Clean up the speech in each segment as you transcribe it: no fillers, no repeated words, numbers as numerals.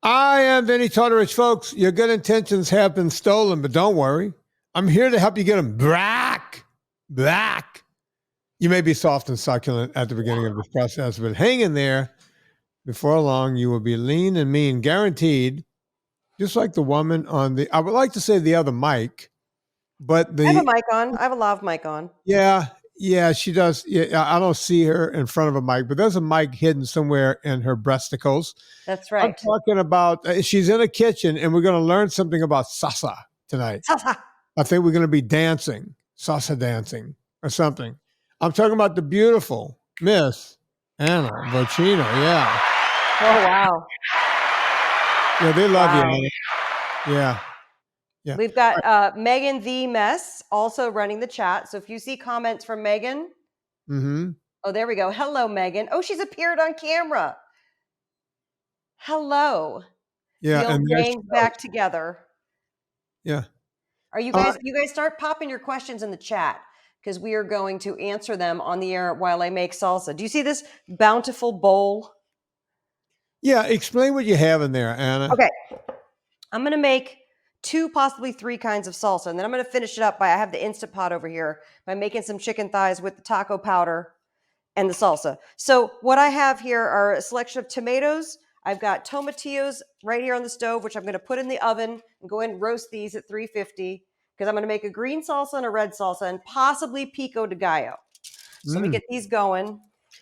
I am Vinnie Tortorich, folks. Your good intentions have been stolen, but don't worry. I'm here to help you get them back. You may be soft and succulent at the beginning of this process, but hang in there. Before long, you will be lean and mean, guaranteed, just like the woman on I would like to say the other mic, but I have a mic on. I have a lav mic on. Yeah, she does. Yeah, I don't see her in front of a mic, but there's a mic hidden somewhere in her breasticles. That's right. I'm talking about, she's in a kitchen, and we're going to learn something about salsa tonight. Salsa. I think we're going to be dancing, salsa dancing or something. I'm talking about the beautiful Miss Anna Vocino. Yeah. Oh, wow. Yeah, they love you, Anna. Yeah. Yeah. We've got Megan the Mess also running the chat. So if you see comments from Megan, oh, there we go. Hello, Megan. Oh, she's appeared on camera. Hello. Yeah, and gang's back together. Yeah. Are you guys? You guys start popping your questions in the chat because we are going to answer them on the air while I make salsa. Do you see this bountiful bowl? Yeah. Explain what you have in there, Anna. Okay. I'm going to make 2, possibly 3 kinds of salsa. And then I'm going to finish it up I have the Instant Pot over here by making some chicken thighs with the taco powder and the salsa. So what I have here are a selection of tomatoes. I've got tomatillos right here on the stove, which I'm going to put in the oven and go ahead and roast these at 350 because I'm going to make a green salsa and a red salsa and possibly pico de gallo. So let me get these going.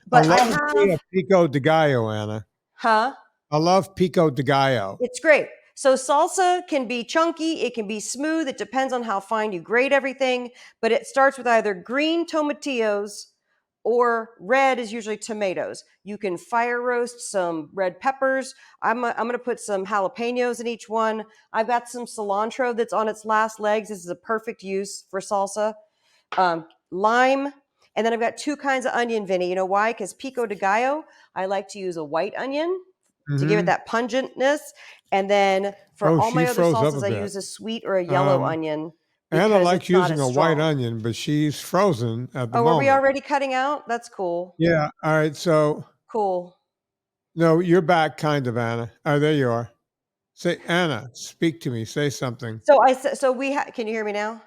But I have pico de gallo, Anna. Huh? I love pico de gallo. It's great. So salsa can be chunky, it can be smooth, it depends on how fine you grate everything, but it starts with either green tomatillos or red is usually tomatoes. You can fire roast some red peppers. I'm going to put some jalapenos in each one. I've got some cilantro that's on its last legs. This is a perfect use for salsa. Lime. And then I've got 2 kinds of onion, Vinny. You know why? Because pico de gallo, I like to use a white onion to give it that pungentness. And then for all my other salsas, I use a sweet or a yellow onion. Anna likes using a white onion, but she's frozen at the moment. Oh, are we already cutting out? That's cool. Yeah. All right. So. Cool. No, you're back, kind of, Anna. Oh, there you are. Say, Anna, speak to me. Say something. So can you hear me now?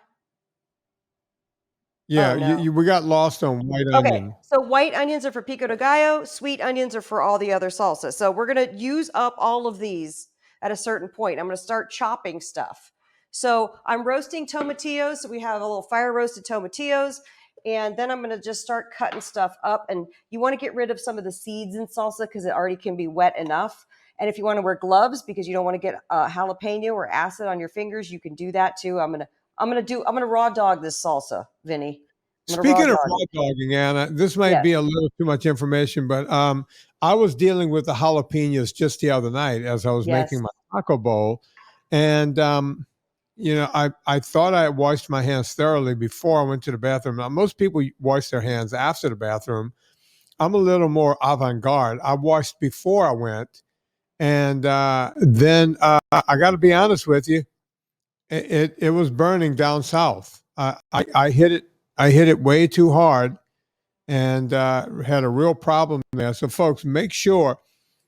Yeah, oh, no. We got lost on white onion. Okay, so white onions are for pico de gallo. Sweet onions are for all the other salsas. So we're going to use up all of these at a certain point. I'm going to start chopping stuff. So I'm roasting tomatillos. So we have a little fire roasted tomatillos. And then I'm going to just start cutting stuff up. And you want to get rid of some of the seeds in salsa because it already can be wet enough. And if you want to wear gloves because you don't want to get jalapeno or acid on your fingers, you can do that too. I'm going to raw dog this salsa, Vinny. Speaking of raw dogging, Anna, this might be a little too much information, but I was dealing with the jalapenos just the other night as I was making my taco bowl. And, I thought I washed my hands thoroughly before I went to the bathroom. Now, most people wash their hands after the bathroom. I'm a little more avant-garde. I washed before I went. And then I got to be honest with you, it was burning down south. I hit it way too hard and had a real problem there. So, folks, make sure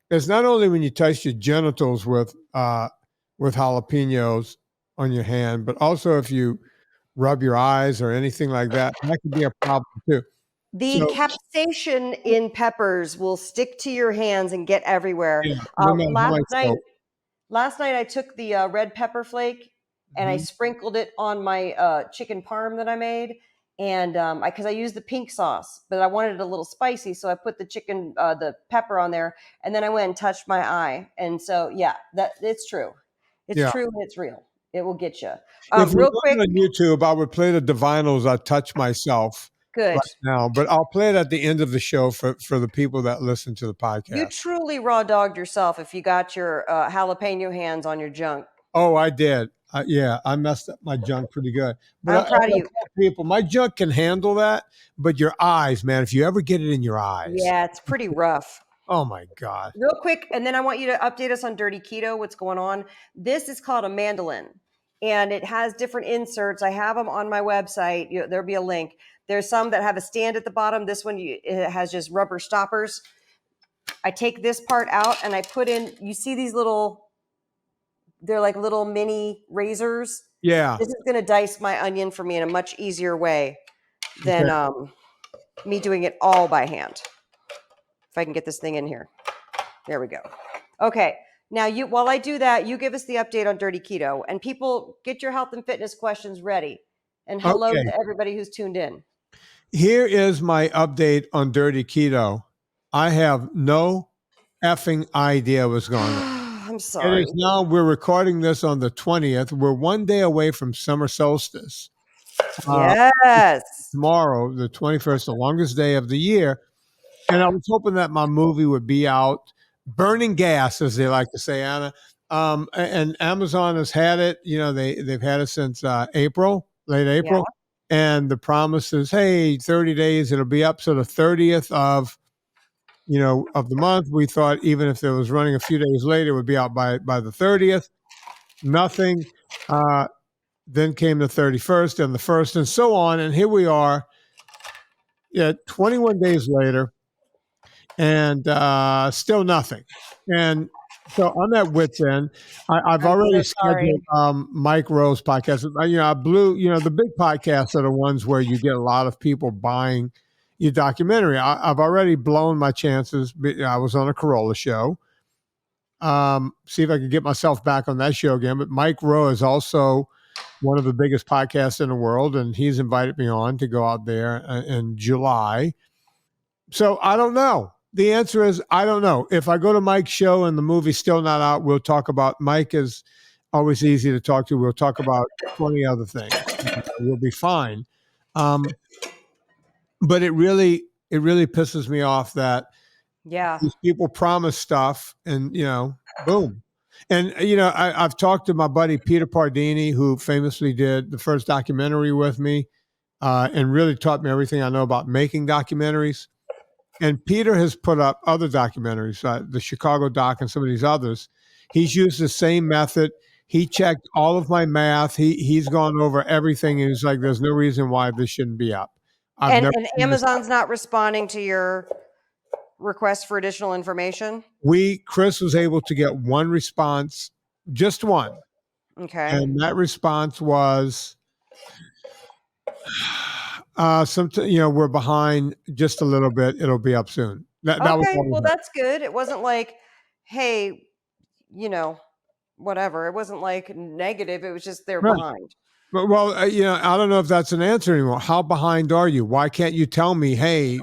it's not only when you touch your genitals with jalapenos on your hand, but also if you rub your eyes or anything like that, that could be a problem too. The capsaicin in peppers will stick to your hands and get everywhere. Yeah, last night I took the red pepper flake and I sprinkled it on my chicken parm that I made. And because I used the pink sauce, but I wanted it a little spicy, so I put the pepper on there, and then I went and touched my eye. And so, that it's true. It's true and it's real. It will get you. If real quick on YouTube, I would play the Divinyls I Touch Myself right now, but I'll play it at the end of the show for the people that listen to the podcast. You truly raw dogged yourself if you got your jalapeno hands on your junk. Oh, I did. I messed up my junk pretty good. But I'm proud of you. People, my junk can handle that, but your eyes, man, if you ever get it in your eyes. Yeah, it's pretty rough. Oh, my God. Real quick, and then I want you to update us on Dirty Keto, what's going on. This is called a mandolin, and it has different inserts. I have them on my website. There'll be a link. There's some that have a stand at the bottom. This one, it has just rubber stoppers. I take this part out, and I put in, you see these little they're like little mini razors. Yeah. This is going to dice my onion for me in a much easier way than me doing it all by hand. If I can get this thing in here. There we go. Okay. Now, while I do that, you give us the update on Dirty Keto, and people, get your health and fitness questions ready. And hello to everybody who's tuned in. Here is my update on Dirty Keto. I have no effing idea what's going on. I'm sorry. It is now, we're recording this on the 20th. We're one day away from summer solstice. Yes. Tomorrow, the 21st, the longest day of the year. And I was hoping that my movie would be out, burning gas, as they like to say, Anna. And Amazon has had it. You know, they've had it since April, late April. Yeah. And the promise is, hey, 30 days, it'll be up. So the 30th of the month, we thought even if it was running a few days later, it would be out by the 30th. Nothing. Then came the 31st and the 1st and so on. And here we are, 21 days later, and still nothing. And so I'm at wit's end. I've already scheduled Mike Rowe's podcast. I blew, the big podcasts are the ones where you get a lot of people buying your documentary. I've already blown my chances. I was on a Corolla show. See if I can get myself back on that show again. But Mike Rowe is also one of the biggest podcasts in the world, and he's invited me on to go out there in July. So I don't know. The answer is I don't know. If I go to Mike's show and the movie's still not out, we'll talk about, Mike is always easy to talk to. We'll talk about 20 other things. We'll be fine. But it really pisses me off that these people promise stuff and, boom. And, I've talked to my buddy Peter Pardini, who famously did the first documentary with me and really taught me everything I know about making documentaries. And Peter has put up other documentaries, the Chicago doc and some of these others. He's used the same method. He checked all of my math. He's gone over everything. And he's like, there's no reason why this shouldn't be up. And Amazon's not responding to your request for additional information? Chris was able to get one response, just one. Okay. And that response was, we're behind just a little bit. It'll be up soon. That was well, that's good. It wasn't like, hey, whatever. It wasn't like negative. It was just they're behind. But, well, I don't know if that's an answer anymore. How behind are you? Why can't you tell me, hey,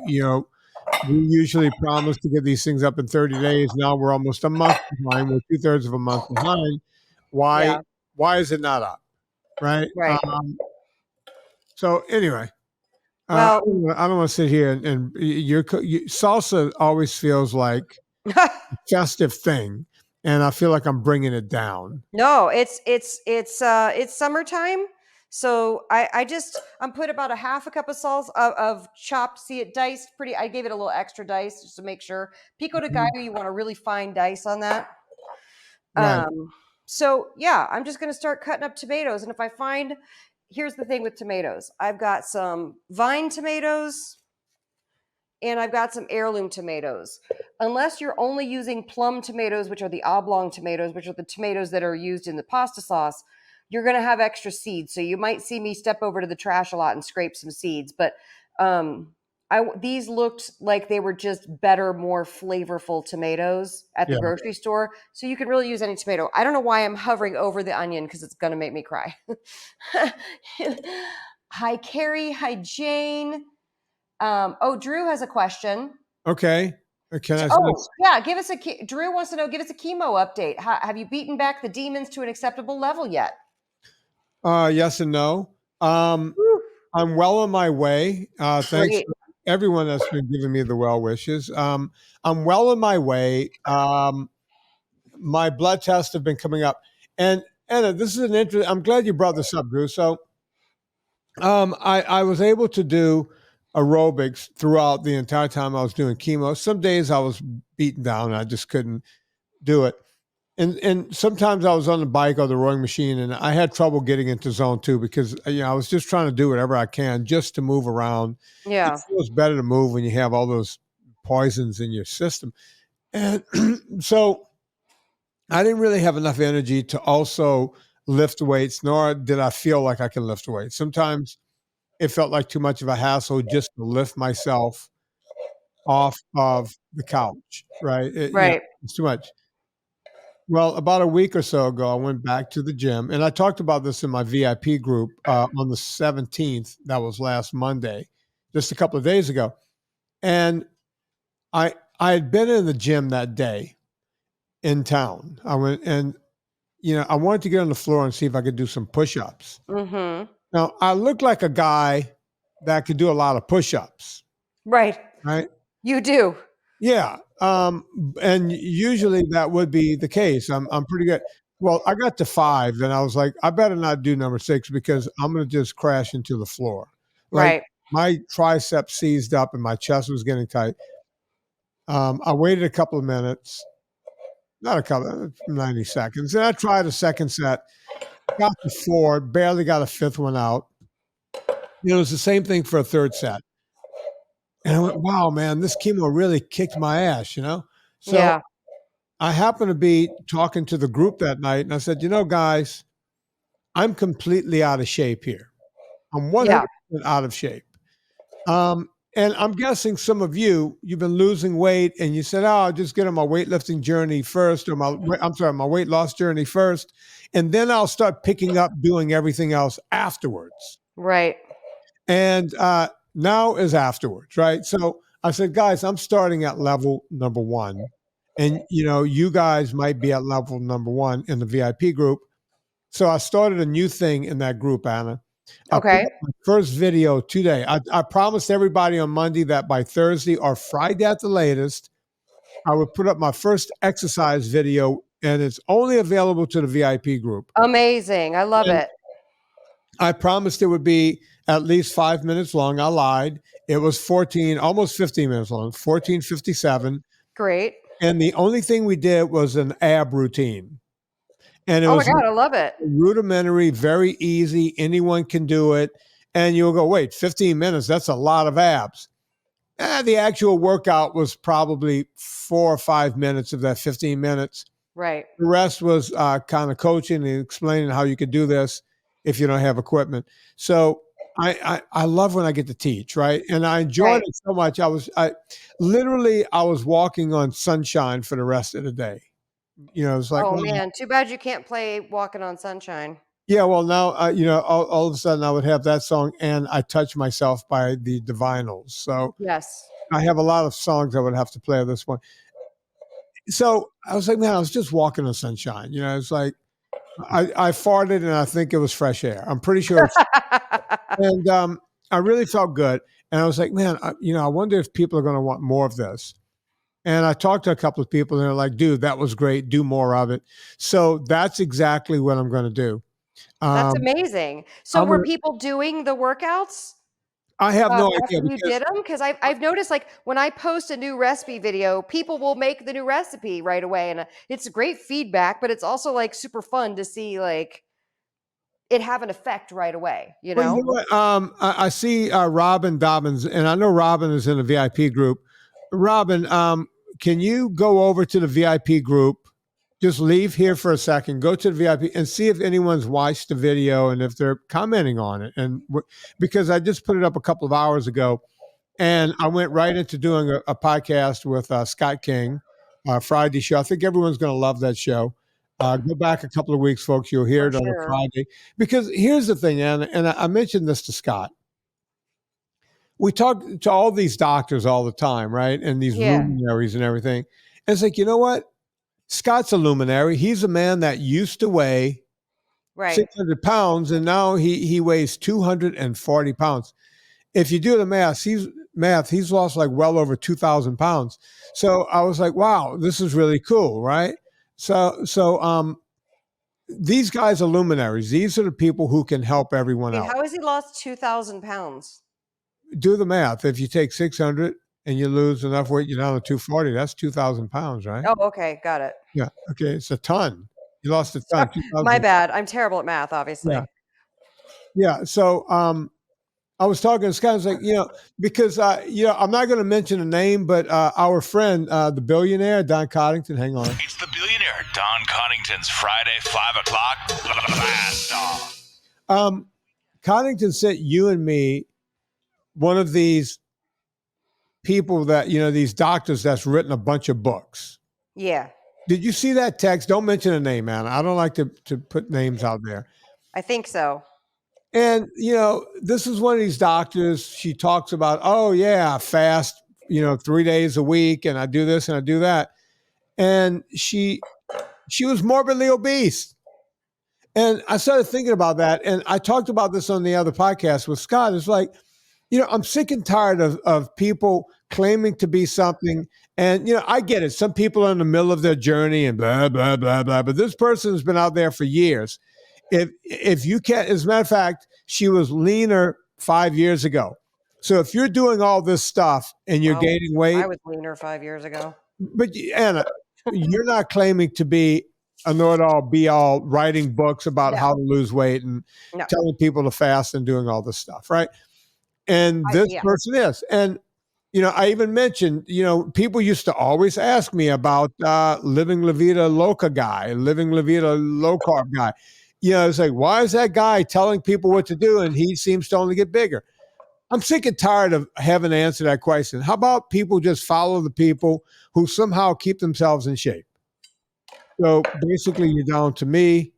we usually promise to get these things up in 30 days. Now we're almost a month behind. We're 2/3 of a month behind. Why is it not up? Right. Right. So anyway, well, I don't want to sit here and salsa always feels like a festive thing. And I feel like I'm bringing it down. No, it's summertime. So I'm put about a half a cup of salsa of chopped, see it diced pretty. I gave it a little extra dice just to make sure. Pico de gallo, you want a really fine dice on that. Right. So yeah, I'm just going to start cutting up tomatoes. And if I find, here's the thing with tomatoes. I've got some vine tomatoes and I've got some heirloom tomatoes. Unless you're only using plum tomatoes, which are the oblong tomatoes, which are the tomatoes that are used in the pasta sauce, you're going to have extra seeds. So you might see me step over to the trash a lot and scrape some seeds. But these looked like they were just better, more flavorful tomatoes at the grocery store. So you can really use any tomato. I don't know why I'm hovering over the onion because it's going to make me cry. Hi, Carrie. Hi, Jane. Drew has a question. Okay. Give us Drew wants to know, give us a chemo update. Have you beaten back the demons to an acceptable level yet? Yes and no. I'm well on my way. Thanks to everyone that's been giving me the well wishes. I'm well on my way. My blood tests have been coming up. And Anna, this is an interesting, I'm glad you brought this up, Drew. So I was able to do aerobics throughout the entire time I was doing chemo. Some days I was beaten down and I just couldn't do it. And sometimes I was on the bike or the rowing machine and I had trouble getting into zone 2 because I was just trying to do whatever I can just to move around. Yeah. It feels better to move when you have all those poisons in your system. And so I didn't really have enough energy to also lift weights, nor did I feel like I can lift weights. Sometimes it felt like too much of a hassle just to lift myself off of the couch, right? Right. It's too much. Well, about a week or so ago, I went back to the gym, and I talked about this in my VIP group on the 17th. That was last Monday, just a couple of days ago. And I had been in the gym that day in town. I went and, I wanted to get on the floor and see if I could do some push-ups. Mm-hmm. Now, I look like a guy that could do a lot of push-ups. Right. Right? You do. Yeah. And usually that would be the case. I'm pretty good. Well, I got to 5, and I was like, I better not do number 6 because I'm going to just crash into the floor. Like Right. my triceps seized up and my chest was getting tight. I waited a couple of minutes, not a couple, 90 seconds. And I tried a second set, got to 4, barely got a 5th one out. It was the same thing for a third set. And I went, wow, man, this chemo really kicked my ass, So yeah. I happened to be talking to the group that night, and I said, guys, I'm completely out of shape here. I'm 100% out of shape. And I'm guessing some of you've been losing weight, and you said, I'll just get on my weightlifting journey first, or my weight loss journey first, and then I'll start picking up doing everything else afterwards. Right. And now is afterwards, right? So I said, guys, I'm starting at level number 1. And, you guys might be at level number 1 in the VIP group. So I started a new thing in that group, Anna. I put up my first video today. I promised everybody on Monday that by Thursday or Friday at the latest, I would put up my first exercise video, and it's only available to the VIP group. Amazing. I love it. I promised it would be at least 5 minutes long. I lied. It was almost 15 minutes long, 14:57. Great. And the only thing we did was an ab routine. And it oh was my God, I love it. Rudimentary, very easy. Anyone can do it. And you'll go, wait, 15 minutes, that's a lot of abs. The actual workout was probably 4 or 5 minutes of that 15 minutes. Right. The rest was kind of coaching and explaining how you could do this if you don't have equipment. So I love when I get to teach, right? And I enjoyed it so much. I was walking on sunshine for the rest of the day. It's like, oh man, too bad you can't play Walking on Sunshine. Yeah, well, now, all of a sudden I would have that song, and I Touch Myself by the Divinals. So yes, I have a lot of songs I would have to play at this point. So I was like, man, I was just walking on sunshine. It's like I farted, and I think it was fresh air. I'm pretty sure. And I really felt good. And I was like, man, I wonder if people are going to want more of this. And I talked to a couple of people, and they're like, dude, that was great. Do more of it. So that's exactly what I'm going to do. That's amazing. So were people doing the workouts? I have no idea. You did them? Because I've noticed, like, when I post a new recipe video, people will make the new recipe right away. And it's great feedback, but it's also, like, super fun to see, like, it have an effect right away, Well, you know what? I see Robin Dobbins, and I know Robin is in the VIP group. Robin, can you go over to the VIP group? Just leave here for a second, go to the VIP and see if anyone's watched the video and if they're commenting on it. And because I just put it up a couple of hours ago, and I went right into doing a podcast with Scott King, Friday show. I think everyone's going to love that show. Go back a couple of weeks, folks. You'll hear it on a Friday. Because here's the thing, and I mentioned this to Scott. We talk to all these doctors all the time, right? And these luminaries and everything. And it's like, you know what? Scott's a luminary. He's a man that used to weigh 600 pounds, and now he weighs 240 pounds. If you do the math, he's lost like well over 2,000 pounds. So I was like, wow, this is really cool, right? So these guys are luminaries. These are the people who can help everyone out. How has he lost 2,000 pounds? Do the math. If you take 600 and you lose enough weight, you're down to 240. That's 2,000 pounds, right? Oh, okay. Got it. Yeah. Okay. It's a ton. You lost a ton. My bad. I'm terrible at math, obviously. Yeah. So I was talking to Scott. I was like, because, I'm not going to mention a name, but our friend, the billionaire, Don Coddington, hang on. It's the billionaire, Don Connington's Friday 5 o'clock blast off. Connington sent you and me one of these people that, these doctors that's written a bunch of books. Yeah. Did you see that text? Don't mention a name, man. I don't like to put names out there. I think so. And, this is one of these doctors. She talks about, oh, yeah, I fast, 3 days a week, and I do this and I do that. And she was morbidly obese. And I started thinking about that. And I talked about this on the other podcast with Scott. It's like, I'm sick and tired of people claiming to be something. And, I get it. Some people are in the middle of their journey and blah, blah, blah, blah. But this person has been out there for years. If you can't, as a matter of fact, she was leaner 5 years ago. So if you're doing all this stuff and you're gaining weight. I was leaner 5 years ago. But Anna, you're not claiming to be a know-it-all, be-all, writing books about how to lose weight and telling people to fast and doing all this stuff, right? And this person is. And, I even mentioned, people used to always ask me about Living La Vida Loca guy, Living La Vida Low Carb guy. It's like, why is that guy telling people what to do and he seems to only get bigger? I'm sick and tired of having to answer that question. How about people just follow the people who somehow keep themselves in shape? So basically, you're down to me,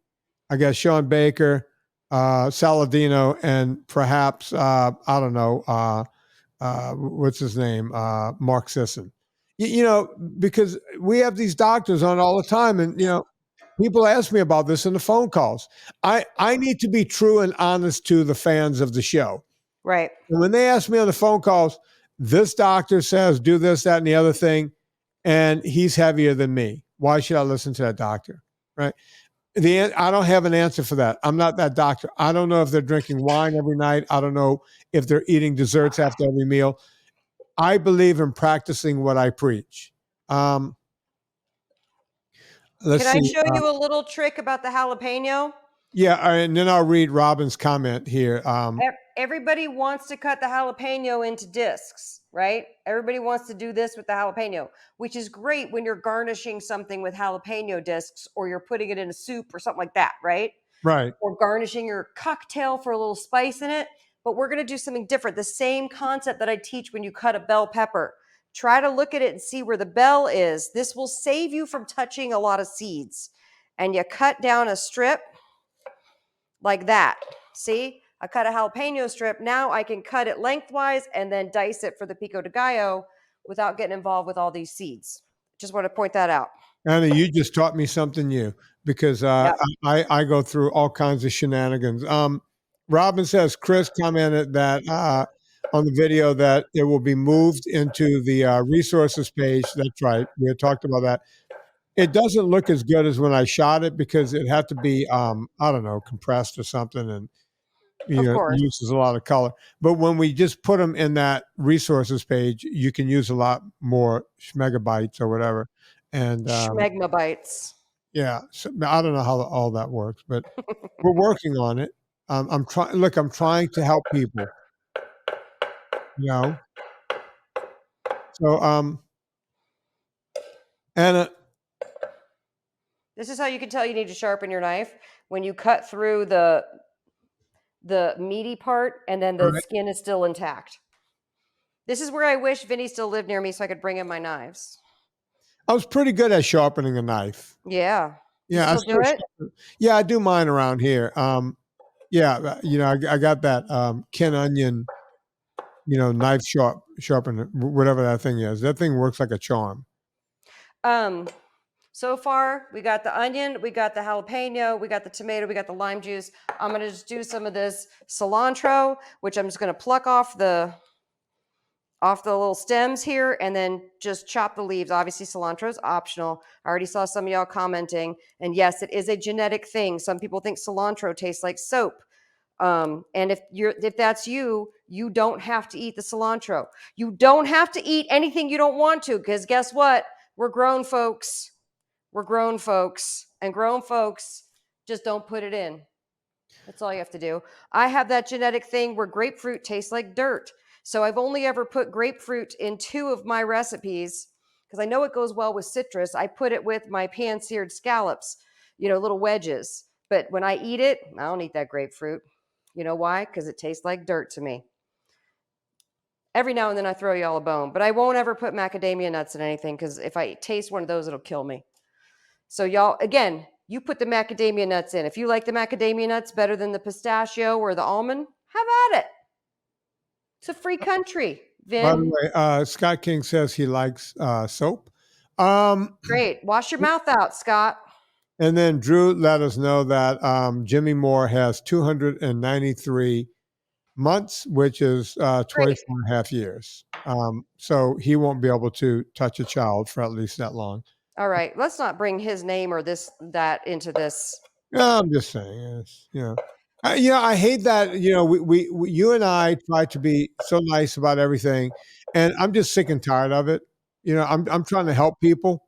I guess Sean Baker, Saladino, and perhaps, I don't know, what's his name? Mark Sisson. Because we have these doctors on all the time, and, people ask me about this in the phone calls. I need to be true and honest to the fans of the show. Right. And when they ask me on the phone calls, this doctor says do this, that, and the other thing, and he's heavier than me. Why should I listen to that doctor? Right. I don't have an answer for that. I'm not that doctor. I don't know if they're drinking wine every night. I don't know if they're eating desserts after every meal. I believe in practicing what I preach. Can I show you a little trick about the jalapeno? Yeah, and then I'll read Robin's comment here. Everybody wants to cut the jalapeno into discs, right? Everybody wants to do this with the jalapeno, which is great when you're garnishing something with jalapeno discs or you're putting it in a soup or something like that, right? Right. Or garnishing your cocktail for a little spice in it. But we're going to do something different. The same concept that I teach when you cut a bell pepper. Try to look at it and see where the bell is. This will save you from touching a lot of seeds. And you cut down a strip like that. See? I cut a jalapeno strip. Now I can cut it lengthwise and then dice it for the pico de gallo without getting involved with all these seeds. Just want to point that out. Anna, you just taught me something new because I go through all kinds of shenanigans. Robin says Chris commented that on the video that it will be moved into the resources page. That's right. We had talked about that. It doesn't look as good as when I shot it because it had to be, I don't know, compressed or something. And it uses a lot of color. But when we just put them in that resources page, you can use a lot more megabytes or whatever. And schmegmabytes. Yeah. So I don't know how all that works, but we're working on it. I'm trying. Look, I'm trying to help people. So Anna, this is how you can tell you need to sharpen your knife when you cut through the meaty part and then the skin is still intact. This is where I wish Vinnie still lived near me so I could bring him my knives. I was pretty good at sharpening a knife. Yeah. Yeah. You still do it? Yeah, I do mine around here. Yeah, I got that Ken Onion, knife sharpener, whatever that thing is. That thing works like a charm. So far, we got the onion, we got the jalapeno, we got the tomato, we got the lime juice. I'm going to just do some of this cilantro, which I'm just going to pluck off the little stems here and then just chop the leaves. Obviously, cilantro is optional. I already saw some of y'all commenting. And yes, it is a genetic thing. Some people think cilantro tastes like soap. And if that's you, you don't have to eat the cilantro. You don't have to eat anything you don't want to, because guess what? We're grown folks. We're grown folks, and grown folks just don't put it in. That's all you have to do. I have that genetic thing where grapefruit tastes like dirt. So I've only ever put grapefruit in 2 of my recipes because I know it goes well with citrus. I put it with my pan-seared scallops, little wedges. But when I eat it, I don't eat that grapefruit. You know why? Because it tastes like dirt to me. Every now and then I throw y'all a bone, but I won't ever put macadamia nuts in anything because if I taste one of those, it'll kill me. So y'all, again, you put the macadamia nuts in. If you like the macadamia nuts better than the pistachio or the almond, have at it. It's a free country, Vin. By the way, Scott King says he likes soap. Great. Wash your mouth out, Scott. And then Drew let us know that Jimmy Moore has 293 months, which is 24 and a half years. So he won't be able to touch a child for at least that long. All right. Let's not bring his name or that into this. No, I'm just saying, I hate that, we you and I try to be so nice about everything, and I'm just sick and tired of it. I'm trying to help people.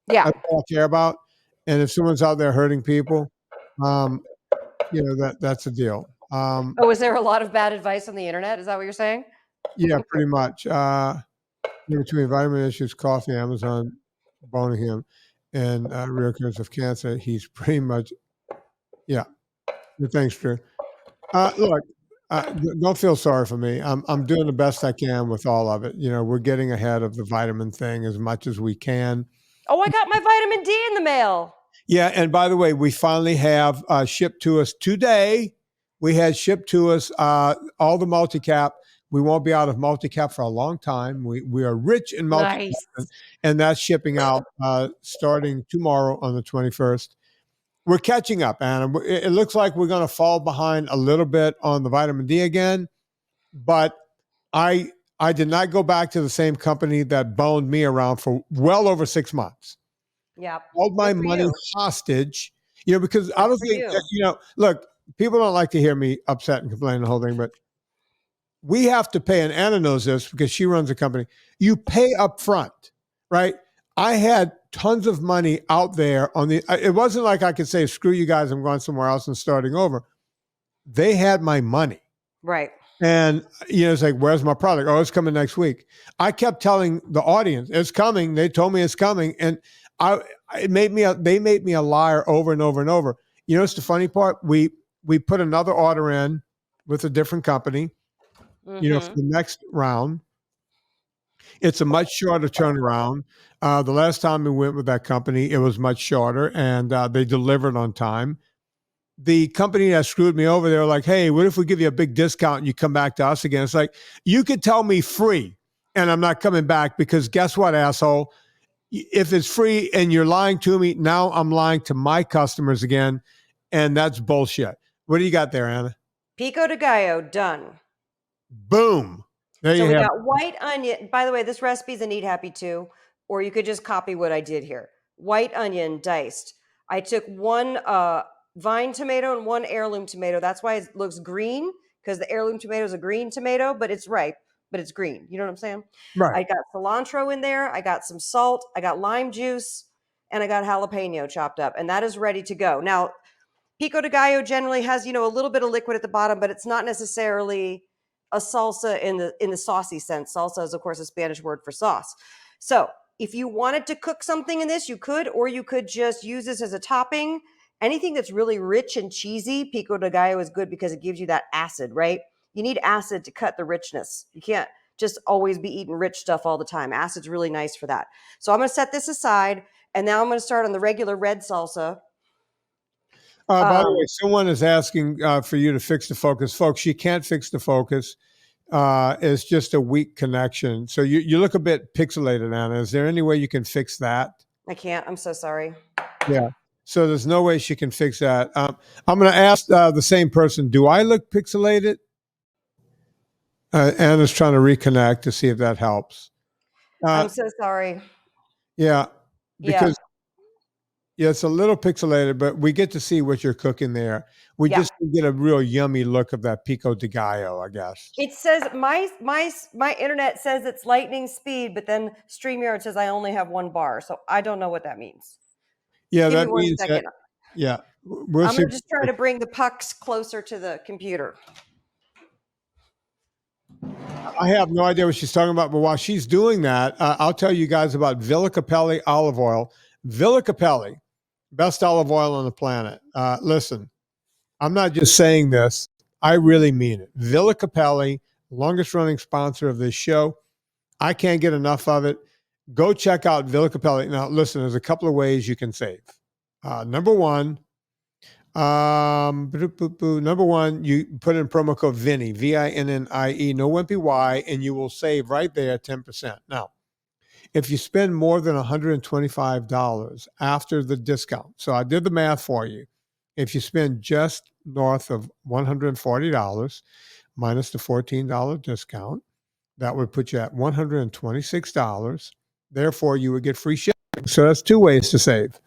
Yeah. That's all I care about. And if someone's out there hurting people, that's the deal. Is there a lot of bad advice on the internet? Is that what you're saying? Yeah, pretty much. Between vitamin issues, coffee, Amazon, boning him, and reoccurrence of cancer, he's pretty much, yeah. Thanks, Drew. Look, don't feel sorry for me. I'm doing the best I can with all of it. We're getting ahead of the vitamin thing as much as we can. Oh, I got my vitamin D in the mail. Yeah, and by the way, we finally have shipped to us today. We had shipped to us all the multicap. We won't be out of multicap for a long time. We are rich in multicap, nice. And that's shipping out starting tomorrow on the 21st. We're catching up, Anna. It looks like we're going to fall behind a little bit on the vitamin D again, but I did not go back to the same company that boned me around for well over 6 months. Yeah. Held my money hostage, because I don't think, look, people don't like to hear me upset and complain the whole thing, but we have to pay, and Anna knows this because she runs a company. You pay up front, right? I had tons of money out there it wasn't like I could say, screw you guys, I'm going somewhere else and starting over. They had my money. Right. And, it's like, where's my product? Oh, it's coming next week. I kept telling the audience, it's coming. They told me it's coming. And they made me a liar over and over and over. It's the funny part. We put another order in with a different company, for the next round. It's a much shorter turnaround. The last time we went with that company, it was much shorter, and they delivered on time. The company that screwed me over, they were like, hey, what if we give you a big discount and you come back to us again? It's like, you could tell me free, and I'm not coming back, because guess what, asshole? If it's free and you're lying to me, now I'm lying to my customers again, and that's bullshit. What do you got there, Anna? Pico de gallo, done. Boom. There so you we have got white onion. By the way, this recipe's a Eat Happy too, or you could just copy what I did here. White onion diced. I took one vine tomato and one heirloom tomato. That's why it looks green, because the heirloom tomato is a green tomato, but it's ripe, but it's green. You know what I'm saying? Right. I got cilantro in there. I got some salt. I got lime juice, and I got jalapeno chopped up, and that is ready to go. Now, pico de gallo generally has, a little bit of liquid at the bottom, but it's not necessarily a salsa in the saucy sense. Salsa is, of course, a Spanish word for sauce. So if you wanted to cook something in this, you could, or you could just use this as a topping. Anything that's really rich and cheesy, pico de gallo is good because it gives you that acid, right? You need acid to cut the richness. You can't just always be eating rich stuff all the time. Acid's really nice for that. So I'm going to set this aside, and now I'm going to start on the regular red salsa. By the way, someone is asking for you to fix the focus. Folks, you can't fix the focus. It's just a weak connection. So you look a bit pixelated, Anna. Is there any way you can fix that? I can't. I'm so sorry. Yeah. So there's no way she can fix that. I'm going to ask the same person, do I look pixelated? Anna's trying to reconnect to see if that helps. I'm so sorry. Yeah. Because it's a little pixelated, but we get to see what you're cooking there. We just get a real yummy look of that pico de gallo, I guess. It says my internet says it's lightning speed, but then StreamYard says I only have 1 bar. So I don't know what that means. Yeah, Give that me 1 means second. I'm going to just try to bring the pucks closer to the computer. I have no idea what she's talking about, but while she's doing that, I'll tell you guys about Villa Capelli olive oil. Villa Capelli, best olive oil on the planet. Listen, I'm not just saying this. I really mean it. Villa Capelli, longest running sponsor of this show. I can't get enough of it. Go check out Villa Capelli. Now, listen, there's a couple of ways you can save. Number one, you put in promo code Vinnie, VINNIE, no wimpy Y, and you will save right there 10%. Now, if you spend more than $125 after the discount, so I did the math for you. If you spend just north of $140 minus the $14 discount, that would put you at $126. Therefore, you would get free shipping. So that's two ways to save.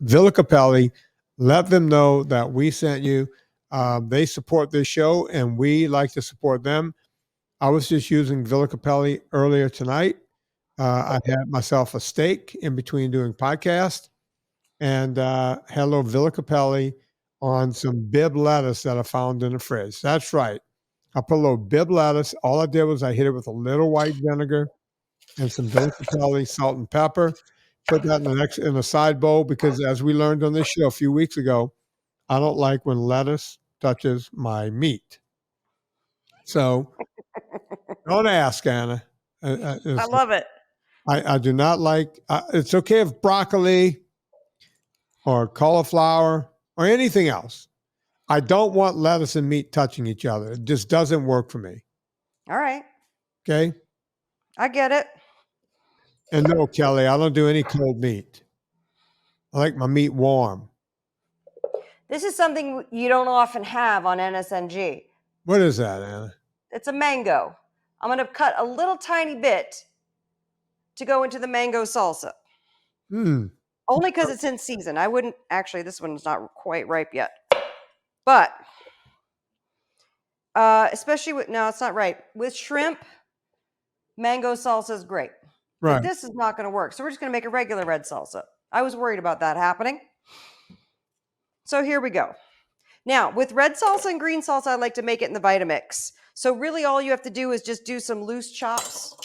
Villa Capelli, let them know that we sent you. They support this show, and we like to support them. I was just using Villa Capelli earlier tonight. I had myself a steak in between doing podcast, and hello Villa Capelli on some Bibb lettuce that I found in the fridge. That's right. I put a little Bibb lettuce. All I did was I hit it with a little white vinegar and some Villa Capelli salt and pepper. Put that in a side bowl because, as we learned on this show a few weeks ago, I don't like when lettuce touches my meat. So don't ask, Anna. I love it. I do not like. It's okay if broccoli or cauliflower or anything else. I don't want lettuce and meat touching each other. It just doesn't work for me. All right. Okay. I get it. And no, Kelly, I don't do any cold meat. I like my meat warm. This is something you don't often have on NSNG. What is that, Anna? It's a mango. I'm going to cut a little tiny bit to go into the mango salsa. Only because it's in season. I wouldn't, actually, this one's not quite ripe yet. But, especially with, no, it's not ripe. With shrimp, mango salsa is great. Right. But this is not going to work. So we're just going to make a regular red salsa. I was worried about that happening. So here we go. Now, with red salsa and green salsa, I like to make it in the Vitamix. So really all you have to do is just do some loose chops.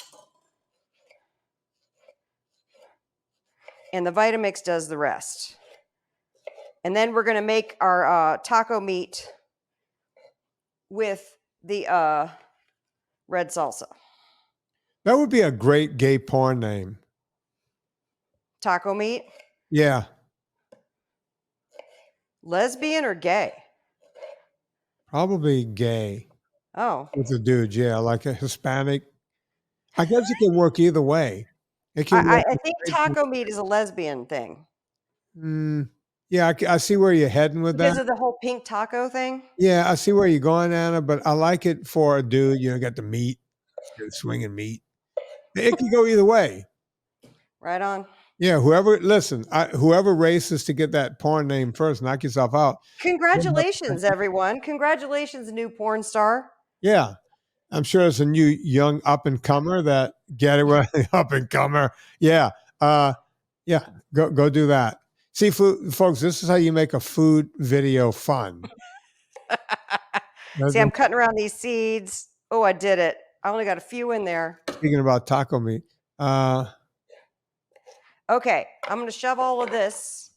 And the Vitamix does the rest. And then we're going to make our taco meat with the red salsa. That would be a great gay porn name. Taco meat? Yeah. Lesbian or gay? Probably gay. Oh. With a dude, yeah, like a Hispanic. I guess it can work either way. It can I think taco meat is a lesbian thing. Yeah, I see where you're heading with that. Because of the whole pink taco thing? Yeah, I see where you're going, Anna, but I like it for a dude. You know, got the meat, swinging meat. It can go either way. Right on. Yeah, whoever races to get that porn name first, knock yourself out. Congratulations, everyone. Congratulations, new porn star. Yeah. I'm sure it's a new young up-and-comer that get it right, up-and-comer. Yeah. Yeah, go do that. See, folks, this is how you make a food video fun. See, I'm cutting around these seeds. Oh, I did it. I only got a few in there. Speaking about taco meat. Okay, I'm going to shove all of this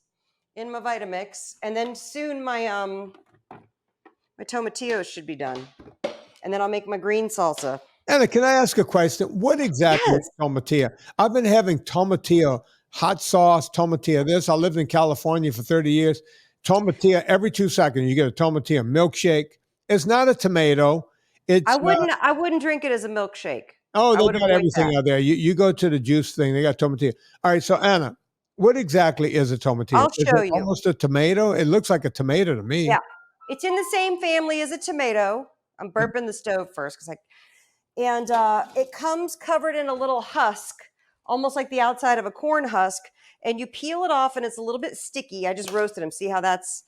in my Vitamix, and then soon my tomatillos should be done. And then I'll make my green salsa. Anna, can I ask a question? What exactly is tomatillo? I've been having tomatillo, hot sauce, tomatillo this. I lived in California for 30 years. Tomatillo, every 2 seconds, you get a tomatillo milkshake. It's not a tomato. I wouldn't drink it as a milkshake. Oh, they got everything out there. You go to the juice thing, they got tomatillo. All right, so Anna, what exactly is a tomatillo? I'll show you. Almost a tomato? It looks like a tomato to me. Yeah, it's in the same family as a tomato. I'm burping the stove first it comes covered in a little husk, almost like the outside of a corn husk, and you peel it off, and it's a little bit sticky. I just roasted them. See how that's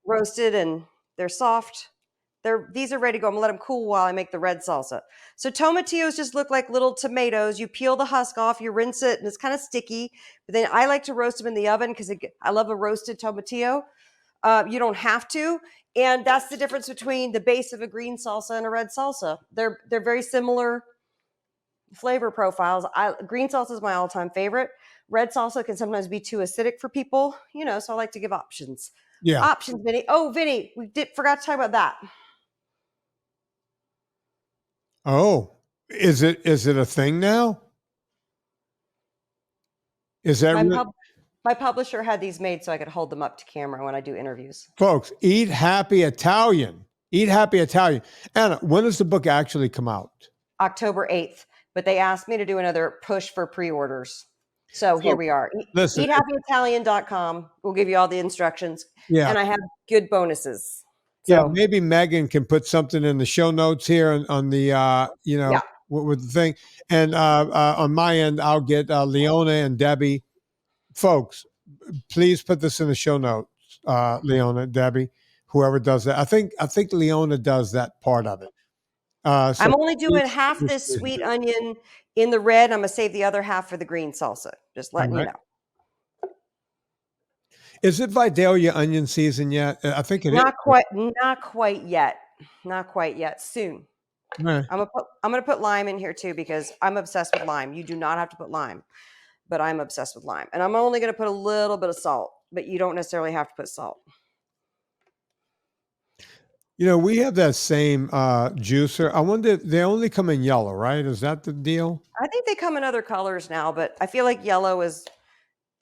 roasted, and they're soft. These are ready to go. I'm going to let them cool while I make the red salsa. So tomatillos just look like little tomatoes. You peel the husk off, you rinse it, and it's kind of sticky. But then I like to roast them in the oven because I love a roasted tomatillo. You don't have to. And that's the difference between the base of a green salsa and a red salsa. They're very similar flavor profiles. Green salsa is my all-time favorite. Red salsa can sometimes be too acidic for people, so I like to give options. Yeah. Options, Vinny. Oh, Vinny, we forgot to talk about that. Oh, is it a thing now? Is that my publisher had these made so I could hold them up to camera when I do interviews. Folks, Eat Happy Italian. Eat Happy Italian. Anna, when does the book actually come out? October 8th, but they asked me to do another push for pre-orders. So here we are. Listen, EatHappyItalian.com will give you all the instructions. Yeah. And I have good bonuses. Yeah, maybe Megan can put something in the show notes here on the, with the thing. And on my end, I'll get Leona and Debbie. Folks, please put this in the show notes, Leona, Debbie, whoever does that. I think Leona does that part of it. So I'm only doing half this sweet onion in the red. I'm going to save the other half for the green salsa. Just letting you know. Is it Vidalia onion season yet? I think it is. Not quite yet. Not quite yet. Soon. Right. I'm gonna put lime in here too because I'm obsessed with lime. You do not have to put lime, but I'm obsessed with lime. And I'm only gonna put a little bit of salt, but you don't necessarily have to put salt. We have that same juicer. I wonder if they only come in yellow, right? Is that the deal? I think they come in other colors now, but I feel like yellow's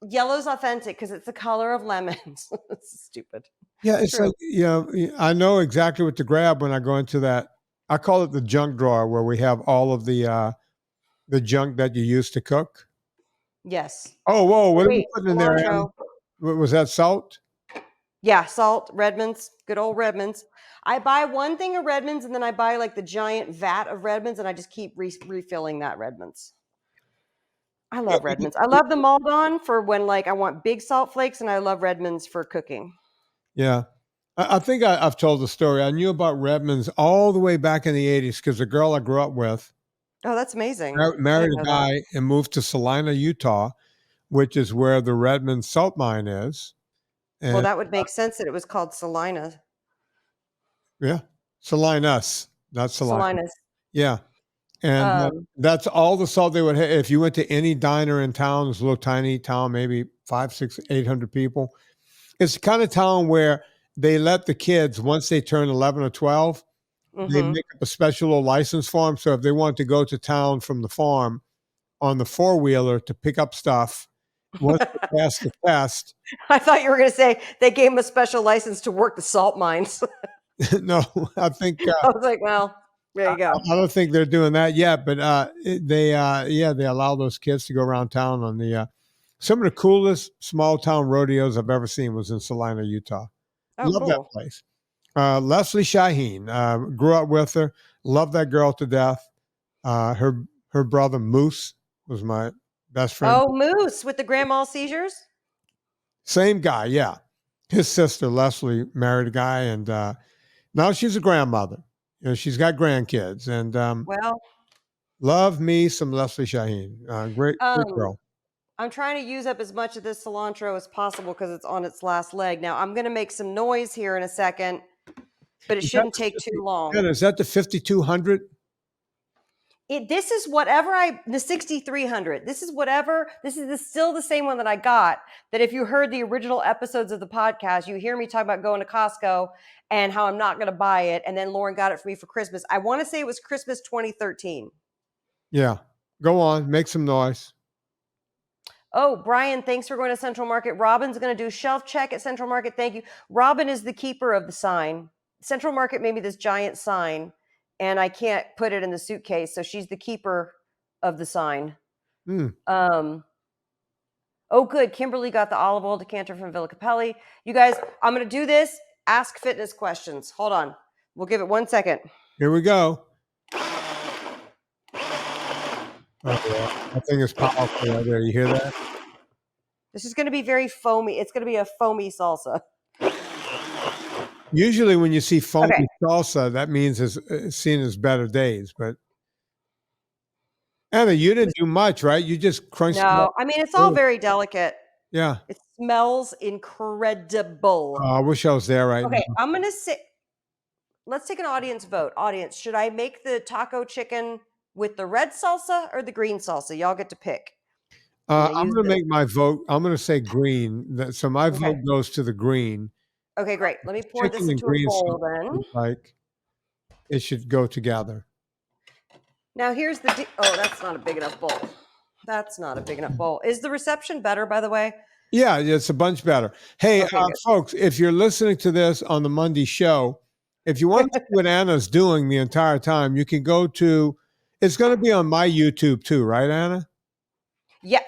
authentic because it's the color of lemons. It's stupid. Yeah, it's true. Like, I know exactly what to grab when I go into that. I call it the junk drawer where we have all of the junk that you use to cook. Yes. Oh, whoa. What are we putting in there? Was that salt? Yeah, salt, Redmond's, good old Redmond's. I buy one thing of Redmond's and then I buy like the giant vat of Redmond's and I just keep refilling that Redmond's. I love Redmond's. I love the Maldon for when I want big salt flakes, and I love Redmond's for cooking. Yeah. I think I've told the story. I knew about Redmond's all the way back in the 80s because the girl I grew up with. Oh, that's amazing. Married a guy and moved to Salina, Utah, which is where the Redmond's salt mine is. And, well, that would make sense that it was called Salina. Yeah. Salinas, not Salina. Salinas. Yeah. And that's all the salt they would have. If you went to any diner in town, it's a little tiny town, maybe 500, 600, 800 people. It's the kind of town where they let the kids, once they turn 11 or 12, they make up a special little license for them. So if they want to go to town from the farm on the four-wheeler to pick up stuff, once they pass the test. I thought you were going to say they gave them a special license to work the salt mines. No, I think. I was like, well. There you go. I don't think they're doing that yet, but they allow those kids to go around town on the some of the coolest small town rodeos I've ever seen was in Salina, Utah. Oh, love cool. that place. Leslie Shaheen, grew up with her, loved that girl to death. Her brother Moose was my best friend. Oh, Moose with the grand mal seizures? Same guy, yeah. His sister Leslie married a guy, and now she's a grandmother. She's got grandkids, and love me some Leslie Shaheen. Great girl. I'm trying to use up as much of this cilantro as possible because it's on its last leg. Now I'm going to make some noise here in a second, but it shouldn't take too long. Is that the 5200? This is whatever the 6300. This is still the same one that I got. That if you heard the original episodes of the podcast, you hear me talk about going to Costco and how I'm not going to buy it. And then Lauren got it for me for Christmas. I want to say it was Christmas 2013. Yeah. Go on. Make some noise. Oh, Brian, thanks for going to Central Market. Robin's going to do shelf check at Central Market. Thank you. Robin is the keeper of the sign. Central Market made me this giant sign, and I can't put it in the suitcase. So she's the keeper of the sign. Oh, good. Kimberly got the olive oil decanter from Villa Capelli. You guys, I'm going to do this. Ask fitness questions. Hold on. We'll give it 1 second. Here we go. Oh, that thing is powerful right there. You hear that? This is going to be very foamy. It's going to be a foamy salsa. Usually when you see foamy salsa, that means it's seen as better days. But Anna, you didn't do much, right? You just crunched it up. I mean, it's all very delicate. Yeah. It smells incredible. I wish I was there right now. Okay, I'm going to say, let's take an audience vote. Audience, should I make the taco chicken with the red salsa or the green salsa? Y'all get to pick. I'm going to make my vote. I'm going to say green. So my vote goes to the green. Okay, great. Let me pour this into a bowl then. Like it should go together. Now here's the, oh, that's not a big enough bowl. That's not a big enough bowl. Is the reception better, by the way? Yeah, it's a bunch better. Hey, folks, if you're listening to this on the Monday show, if you want to see what Anna's doing the entire time, you can go to, it's going to be on my YouTube too, right, Anna? Yeah.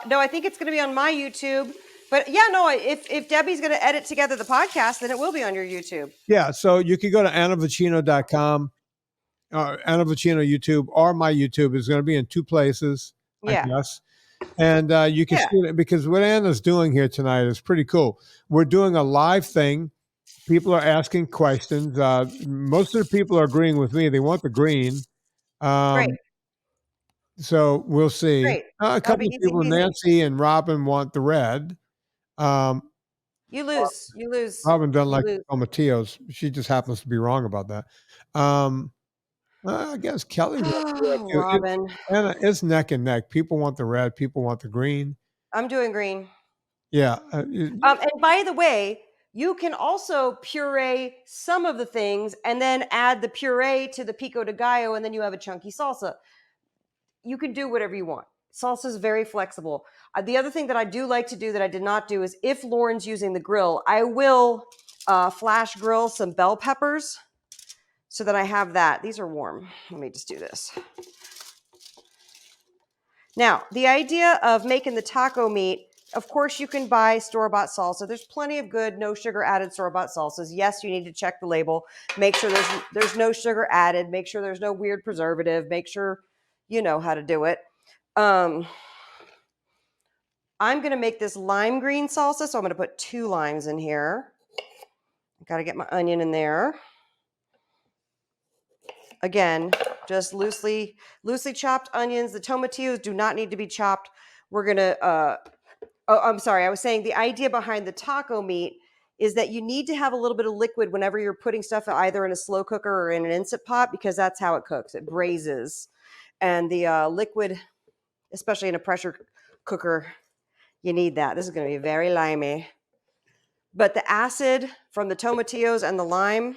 No, I think it's going to be on my YouTube. But yeah, no, if Debbie's going to edit together the podcast, then it will be on your YouTube. Yeah, so you can go to AnnaVocino.com, Anna Vocino YouTube, or my YouTube. Is going to be in two places, I guess. And you can see it, because what Anna's doing here tonight is pretty cool. We're doing a live thing. People are asking questions. Most of the people are agreeing with me. They want the green. Great. So we'll see. Great. A couple of people, Nancy and Robin, want the red. You lose. You lose. Robin doesn't like tomatillos. She just happens to be wrong about that. I guess Kelly. Robin. Anna, it's neck and neck. People want the red. People want the green. I'm doing green. Yeah. And by the way, you can also puree some of the things and then add the puree to the pico de gallo, and then you have a chunky salsa. You can do whatever you want. Salsa is very flexible. The other thing that I do like to do that I did not do is, if Lauren's using the grill, I will flash grill some bell peppers so that I have that. These are warm. Let me just do this. Now, the idea of making the taco meat, of course, you can buy store-bought salsa. There's plenty of good, no sugar added store-bought salsas. Yes, you need to check the label. Make sure there's no sugar added. Make sure there's no weird preservative. Make sure you know how to do it. I'm going to make this lime green salsa, so I'm going to put 2 limes in here. Got to get my onion in there. Again, just loosely chopped onions. The tomatillos do not need to be chopped. We're going to, I'm sorry. I was saying the idea behind the taco meat is that you need to have a little bit of liquid whenever you're putting stuff either in a slow cooker or in an Instant Pot, because that's how it cooks. It braises. And the liquid, especially in a pressure cooker, you need that. This is going to be very limey. But the acid from the tomatillos and the lime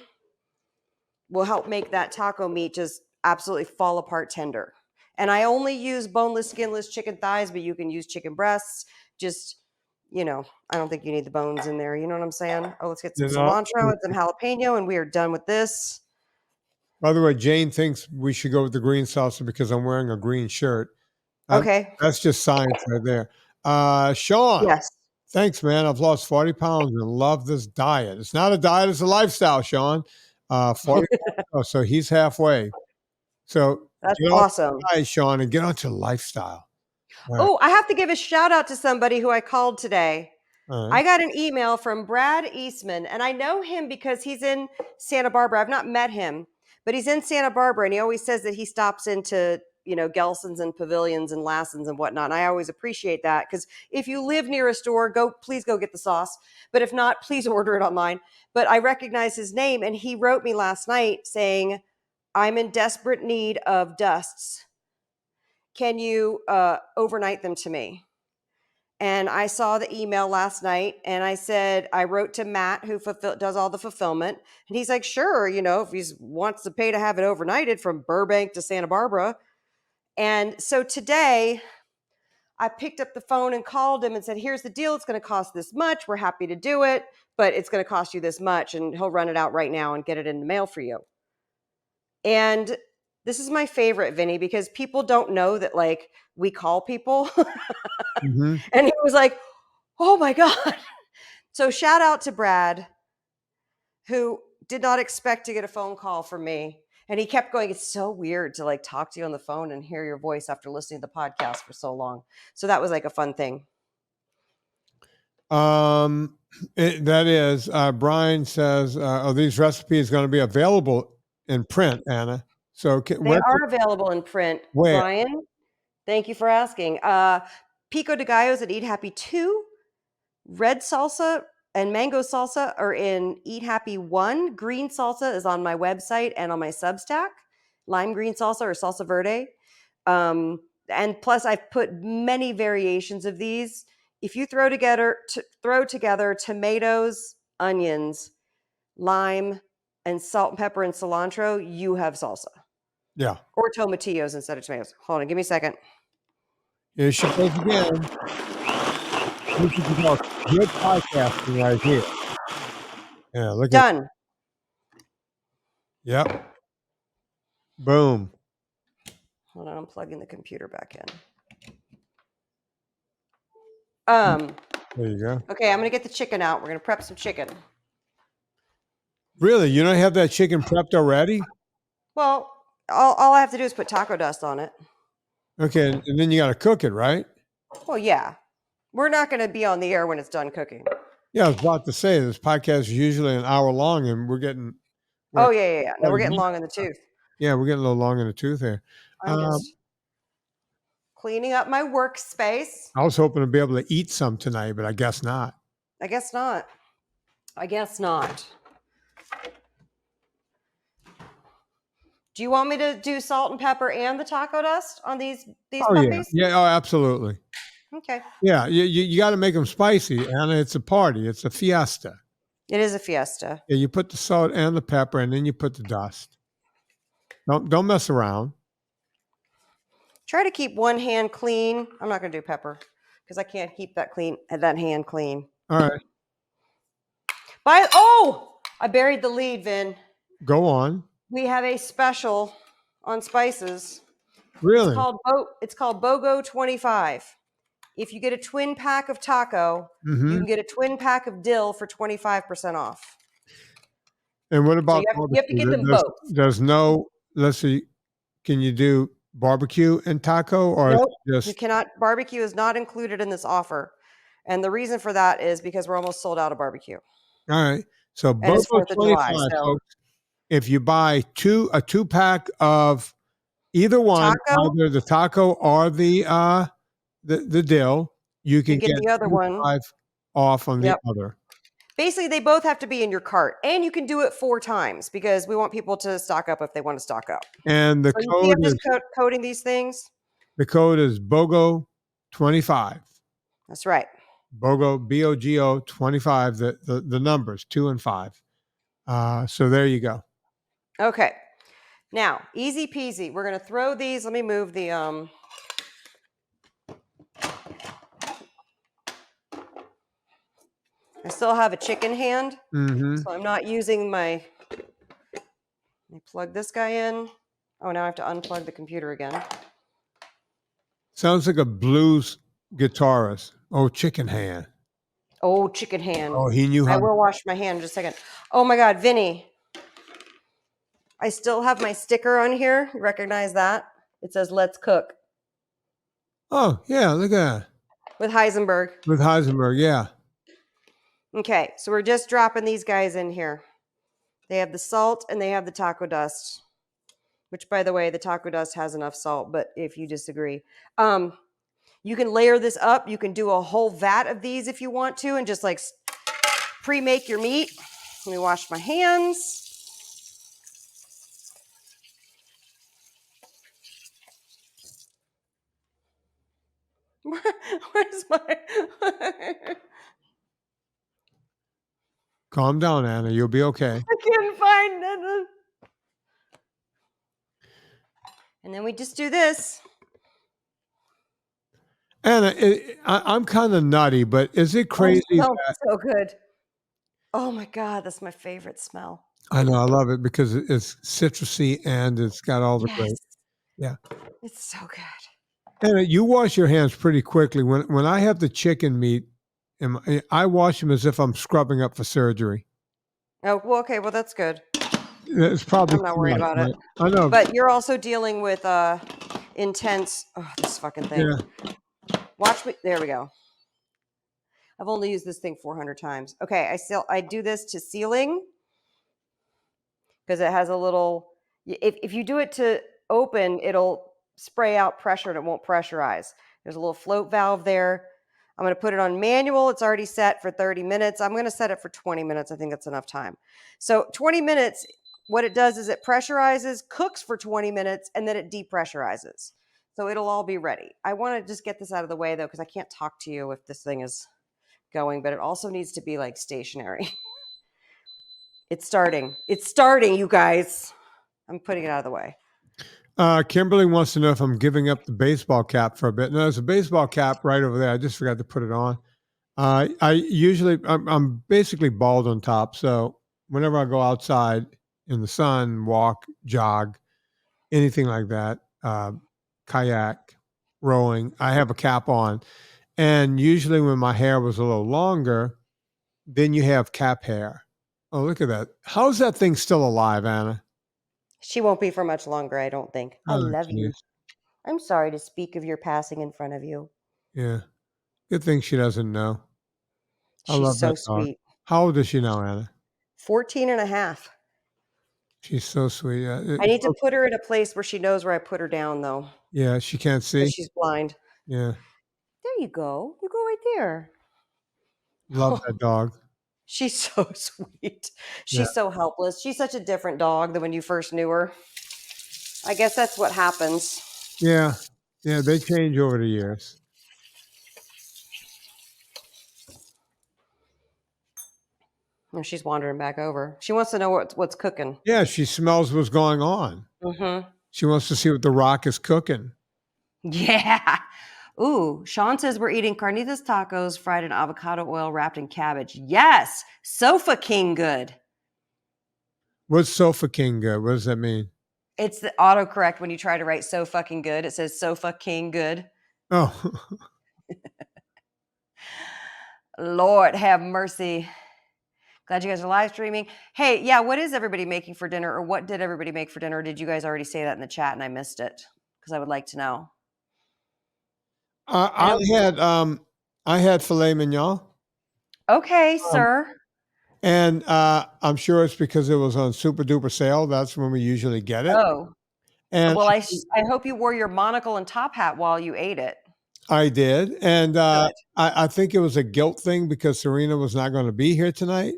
will help make that taco meat just absolutely fall apart tender. And I only use boneless, skinless chicken thighs, but you can use chicken breasts. Just, I don't think you need the bones in there. You know what I'm saying? Oh, let's get some cilantro and some jalapeno, and we are done with this. By the way, Jane thinks we should go with the green salsa because I'm wearing a green shirt. Okay. That's just science right there. Sean. Yes. Thanks, man. I've lost 40 pounds and love this diet. It's not a diet, it's a lifestyle, Sean. 40 so he's halfway. So that's awesome. Diet, Sean, and get onto lifestyle. Right. Oh, I have to give a shout out to somebody who I called today. I got an email from Brad Eastman, and I know him because he's in Santa Barbara. I've not met him, but he's in Santa Barbara, and he always says that he stops into, Gelson's and Pavilions and Lassen's and whatnot. And I always appreciate that, because if you live near a store, please go get the sauce. But if not, please order it online. But I recognize his name, and he wrote me last night saying, I'm in desperate need of dusts. Can you overnight them to me? And I saw the email last night, and I wrote to Matt, who does all the fulfillment. And he's like, sure, if he wants to pay to have it overnighted from Burbank to Santa Barbara. And so today I picked up the phone and called him and said, here's the deal. It's going to cost this much. We're happy to do it, but it's going to cost you this much. And he'll run it out right now and get it in the mail for you. And this is my favorite, Vinnie, because people don't know that, we call people. Mm-hmm. And he was like, oh my God. So shout out to Brad, who did not expect to get a phone call from me. And he kept going, it's so weird to talk to you on the phone and hear your voice after listening to the podcast for so long. So that was a fun thing. That is, Brian says, are these recipes going to be available in print, Anna? So they are available in print. Where? Brian, thank you for asking. pico de gallos and Eat Happy 2. Red salsa and mango salsa are in Eat Happy 1. Green salsa is on my website and on my Substack. Lime green salsa or salsa verde. And plus, I've put many variations of these. If you throw together tomatoes, onions, lime, and salt and pepper and cilantro, you have salsa. Yeah. Or tomatillos instead of tomatoes. Hold on, give me a second. Here she goes again. This is good podcasting right here. Yeah, look Done. at. Yep. Boom. Hold on, I'm plugging the computer back in. There you go. Okay, I'm gonna get the chicken out. We're gonna prep some chicken. Really? You don't have that chicken prepped already? Well, all I have to do is put taco dust on it. Okay, and then you got to cook it, right? Well, yeah. We're not going to be on the air when it's done cooking. Yeah, I was about to say this podcast is usually an hour long, and we're getting. No, we're getting long in the tooth. Yeah, we're getting a little long in the tooth here. I'm just cleaning up my workspace. I was hoping to be able to eat some tonight, but I guess not. I guess not. Do you want me to do salt and pepper and the taco dust on these puppies? Yeah. Oh, absolutely. Okay. Yeah, you got to make them spicy, Anna. It's a party. It's a fiesta. It is a fiesta. Yeah, you put the salt and the pepper, and then you put the dust. Don't mess around. Try to keep one hand clean. I'm not going to do pepper because I can't keep that hand clean. All right. I buried the lead, Vin. Go on. We have a special on spices. Really? It's called BOGO 25. If you get a twin pack of taco, you can get a twin pack of dill for 25% off. And what about you have to get them both. There's no, let's see, can you do barbecue and taco or nope, just? You cannot. Barbecue is not included in this offer. And the reason for that is because we're almost sold out of barbecue. All right. So BOGO 25, folks. If you buy a 2-pack of either one, either the taco or the dill, you can get the other one off on the other. Basically, they both have to be in your cart, and you can do it 4 times because we want people to stock up if they want to stock up. And the code is coding these things. The code is BOGO 25. That's right. BOGO BOGO 25. The numbers 2 and 5. So there you go. Okay. Now, easy peasy. We're going to throw these. Let me move the I still have a chicken hand, so I'm not using my. Let me plug this guy in. Oh, now I have to unplug the computer again. Sounds like a blues guitarist. Oh, chicken hand. Oh, chicken hand. Oh, he knew how. I will wash my hand in just a second. Oh my God, Vinnie. I still have my sticker on here. You recognize that? It says "Let's cook." Oh yeah, look at that. With Heisenberg, yeah. Okay, so we're just dropping these guys in here. They have the salt and they have the taco dust, which, by the way, the taco dust has enough salt, but if you disagree, you can layer this up. You can do a whole vat of these if you want to and just like pre-make your meat. Let me wash my hands. Where's my... Calm down, Anna. You'll be okay. I can't find it. And then we just do this. Anna, I'm kind of nutty, but is it crazy? It smells so good. Oh my God, that's my favorite smell. I know, I love it because it's citrusy and it's got all the great. Yeah. It's so good. Anna, you wash your hands pretty quickly. When I have the chicken meat, I wash them as if I'm scrubbing up for surgery. Oh, well, okay. Well, that's good. It's probably I'm not worried about it. I know. But you're also dealing with intense. Oh, this fucking thing. Yeah. Watch me. There we go. I've only used this thing 400 times. Okay, I do this to sealing because it has a little. If you do it to open, it'll spray out pressure and it won't pressurize. There's a little float valve there. I'm going to put it on manual. It's already set for 30 minutes. I'm going to set it for 20 minutes. I think that's enough time. So 20 minutes, what it does is it pressurizes, cooks for 20 minutes, and then it depressurizes. So it'll all be ready. I want to just get this out of the way, though, because I can't talk to you if this thing is going, but it also needs to be like stationary. It's starting, you guys. I'm putting it out of the way. Kimberly wants to know if I'm giving up the baseball cap for a bit. No, there's a baseball cap right over there. I just forgot to put it on. I'm basically bald on top. So whenever I go outside in the sun, walk, jog, anything like that, kayak, rowing, I have a cap on. And usually when my hair was a little longer, then you have cap hair. Oh, look at that. How's that thing still alive, Anna? She won't be for much longer, I don't think. I love geez. you. I'm sorry to speak of your passing in front of you. Yeah. Good thing she doesn't know. I She's love so that dog. sweet. How old is she now, Anna? 14 and a half. She's so sweet. I need to put her in a place where she knows where I put her down, though. Yeah, she can't see. She's blind. Yeah. There you go. You go right there. Love that dog. She's so sweet. She's so helpless. She's such a different dog than when you first knew her. I guess that's what happens. Yeah. Yeah, they change over the years. And she's wandering back over. She wants to know what's cooking. Yeah, she smells what's going on. Mm-hmm. She wants to see what the Rock is cooking. Yeah. Ooh, Sean says we're eating carnitas tacos fried in avocado oil wrapped in cabbage. Yes. Sofa King good. What's Sofa King good? What does that mean? It's the autocorrect when you try to write so fucking good. It says Sofa King good. Oh. Lord have mercy. Glad you guys are live streaming. Hey, yeah, what is everybody making for dinner, or what did everybody make for dinner? Or did you guys already say that in the chat and I missed it? Because I would like to know. I had filet mignon. Okay, sir. And I'm sure it's because it was on super duper sale. That's when we usually get it. Oh. And well, I hope you wore your monocle and top hat while you ate it. I did. And I think it was a guilt thing because Serena was not going to be here tonight.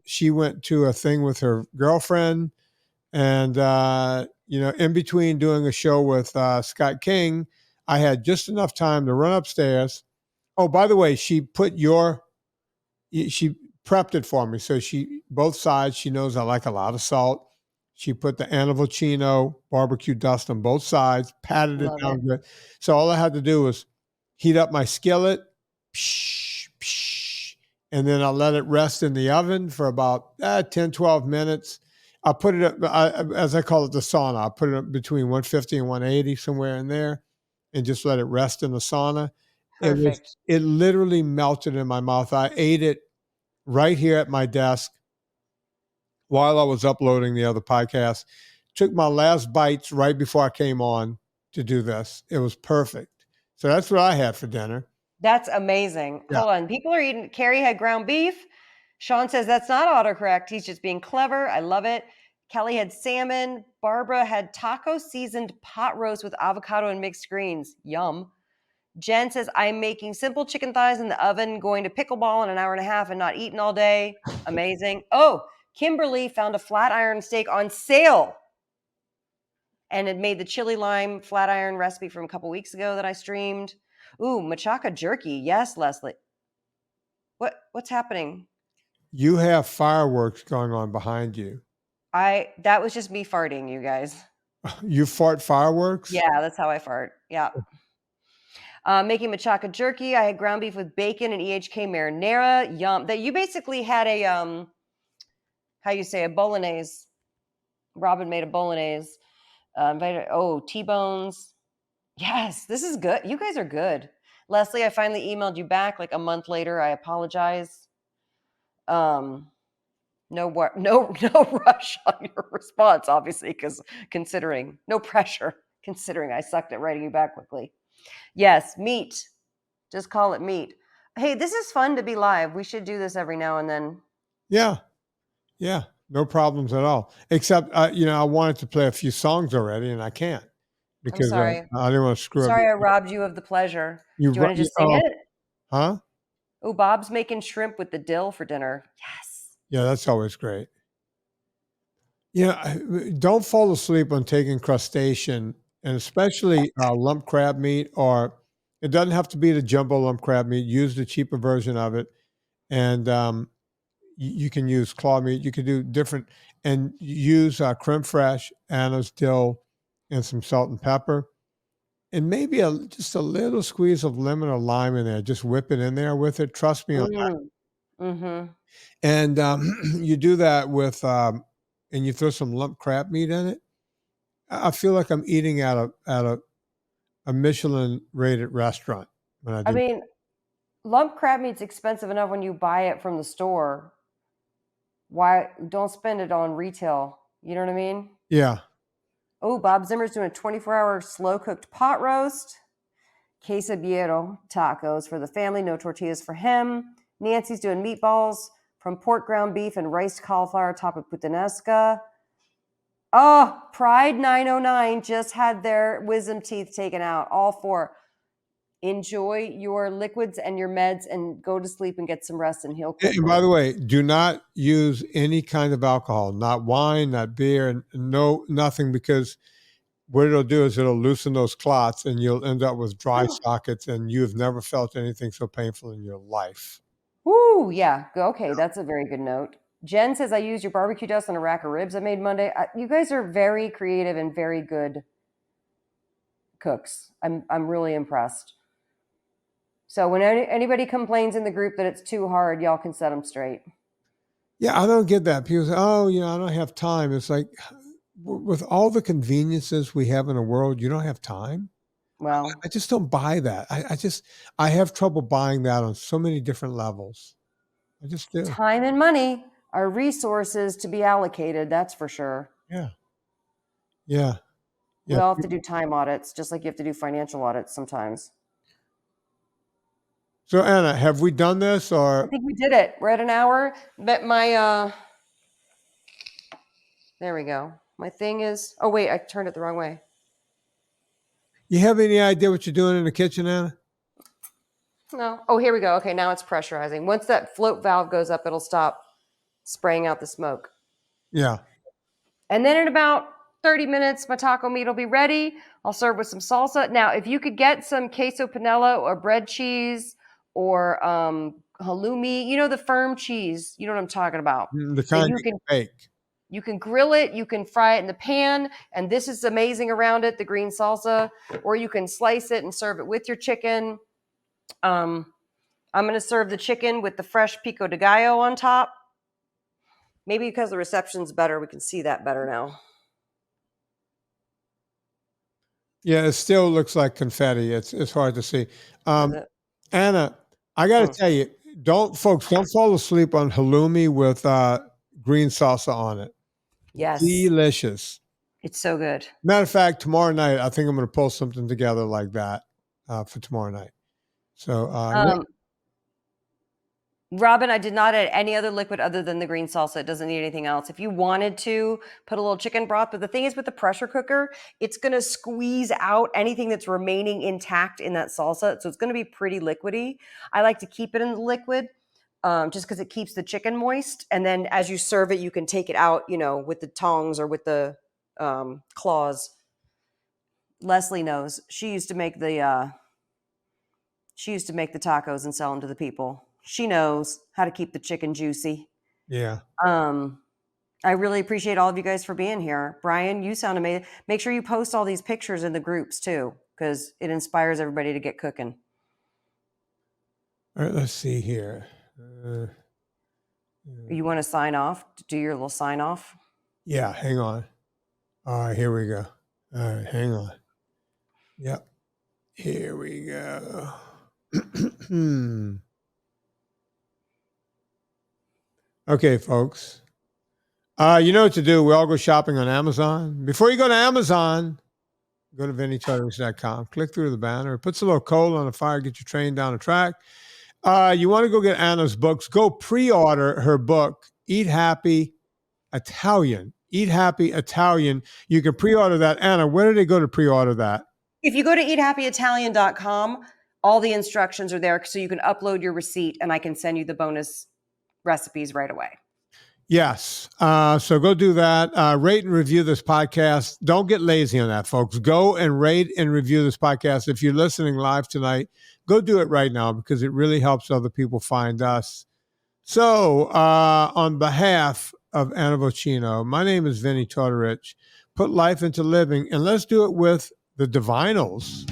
She went to a thing with her girlfriend. And, in between doing a show with Scott King, I had just enough time to run upstairs. Oh, by the way, she prepped it for me. So both sides, she knows I like a lot of salt. She put the Vocino barbecue dust on both sides, patted it down good. So all I had to do was heat up my skillet, and then I let it rest in the oven for about 10, 12 minutes. I put it up, as I call it, the sauna. I put it up between 150 and 180, somewhere in there, and just let it rest in the sauna. Perfect. It literally melted in my mouth. I ate it right here at my desk while I was uploading the other podcast. Took my last bites right before I came on to do this. It was perfect. So that's what I had for dinner. That's amazing. Yeah. Hold on. People are eating. Carrie had ground beef. Sean says that's not autocorrect. He's just being clever. I love it. Kelly had salmon. Barbara had taco seasoned pot roast with avocado and mixed greens. Yum. Jen says, I'm making simple chicken thighs in the oven, going to pickleball in an hour and a half and not eating all day. Amazing. Oh, Kimberly found a flat iron steak on sale and had made the chili lime flat iron recipe from a couple weeks ago that I streamed. Ooh, machaca jerky. Yes, Leslie. What's happening? You have fireworks going on behind you. That was just me farting, you guys. You fart fireworks? Yeah, that's how I fart. Yeah. Making machaca jerky. I had ground beef with bacon and EHK marinara. Yum. That you basically had a a bolognese. Robin made a bolognese. T-bones. Yes, this is good. You guys are good. Leslie, I finally emailed you back like a month later. I apologize. No rush on your response, obviously, because no pressure, considering I sucked at writing you back quickly. Yes, meat. Just call it meat. Hey, this is fun to be live. We should do this every now and then. Yeah. No problems at all. Except, I wanted to play a few songs already, and I can't. because sorry. I didn't want to screw Sorry, up. I robbed you of the pleasure. Do you want to just sing it? Huh? Oh, Bob's making shrimp with the dill for dinner. Yes. Yeah, that's always great. Yeah, don't fall asleep on taking crustacean, and especially lump crab meat, or it doesn't have to be the jumbo lump crab meat. Use the cheaper version of it, and you can use claw meat. You can do different, and use creme fraiche, anise, dill, and some salt and pepper, and maybe just a little squeeze of lemon or lime in there. Just whip it in there with it. Trust me on that. Mm-hmm. And you do that with, and you throw some lump crab meat in it. I feel like I'm eating at a Michelin rated restaurant when I do. I mean, lump crab meat's expensive enough when you buy it from the store. Why don't spend it on retail? You know what I mean? Yeah. Oh, Bob Zimmer's doing a 24-hour slow-cooked pot roast. Quesadilla tacos for the family. No tortillas for him. Nancy's doing meatballs from pork ground beef and riced cauliflower topped with puttanesca. Oh, Pride 909 just had their wisdom teeth taken out. All four. Enjoy your liquids and your meds and go to sleep and get some rest and heal quickly. And by the way, do not use any kind of alcohol, not wine, not beer, and nothing, because what it'll do is it'll loosen those clots and you'll end up with dry sockets, and you've never felt anything so painful in your life. Woo, yeah. Okay, that's a very good note. Jen says, I used your barbecue dust on a rack of ribs I made Monday. You guys are very creative and very good cooks. I'm really impressed. So when anybody complains in the group that it's too hard, y'all can set them straight. Yeah, I don't get that. People say, oh, I don't have time. It's like, with all the conveniences we have in the world, you don't have time? Well, I just don't buy that. I have trouble buying that on so many different levels. I just do. Time and money are resources to be allocated. That's for sure. Yeah. Yeah. We all have to do time audits, just like you have to do financial audits sometimes. So Anna, have we done this, or? I think we did it. We're at an hour. But there we go. My thing is, oh wait, I turned it the wrong way. You have any idea what you're doing in the kitchen, Anna? No. Oh, here we go. Okay, now it's pressurizing. Once that float valve goes up, it'll stop spraying out the smoke. Yeah. And then in about 30 minutes, my taco meat will be ready. I'll serve with some salsa. Now, if you could get some queso panela or bread cheese or halloumi, the firm cheese, you know what I'm talking about. The kind you can bake. You can grill it, you can fry it in the pan, and this is amazing around it, the green salsa, or you can slice it and serve it with your chicken. I'm going to serve the chicken with the fresh pico de gallo on top. Maybe because the reception's better, we can see that better now. Yeah, it still looks like confetti. It's hard to see. Anna, I got to tell you, don't fall asleep on halloumi with green salsa on it. Yes. Delicious. It's so good. Matter of fact, tomorrow night, I think I'm going to pull something together like that for tomorrow night. So, Robin, I did not add any other liquid other than the green salsa. It doesn't need anything else. If you wanted to put a little chicken broth, but the thing is with the pressure cooker, it's going to squeeze out anything that's remaining intact in that salsa. So it's going to be pretty liquidy. I like to keep it in the liquid just because it keeps the chicken moist. And then as you serve it, you can take it out, with the tongs or with the claws. Leslie knows. She used to make the tacos and sell them to the people. She knows how to keep the chicken juicy. Yeah. I really appreciate all of you guys for being here. Brian, you sound amazing. Make sure you post all these pictures in the groups too, because it inspires everybody to get cooking. All right, let's see here. You want to sign off? Do your little sign off? Yeah, hang on. All right, here we go. All right, hang on. Yep. Here we go. Okay, folks. You know what to do. We all go shopping on Amazon. Before you go to Amazon, go to VinnieTortorich.com. Click through the banner. It puts a little coal on the fire, get your train down the track. You want to go get Anna's books. Go pre-order her book, Eat Happy Italian. Eat Happy Italian. You can pre-order that. Anna, where do they go to pre-order that? If you go to eathappyitalian.com, all the instructions are there so you can upload your receipt and I can send you the bonus recipes right away. Yes. So go do that. Rate and review this podcast. Don't get lazy on that, folks. Go and rate and review this podcast. If you're listening live tonight, go do it right now because it really helps other people find us. So on behalf of Anna Vocino, my name is Vinnie Tortorich. Put life into living, and let's do it with the Divinals.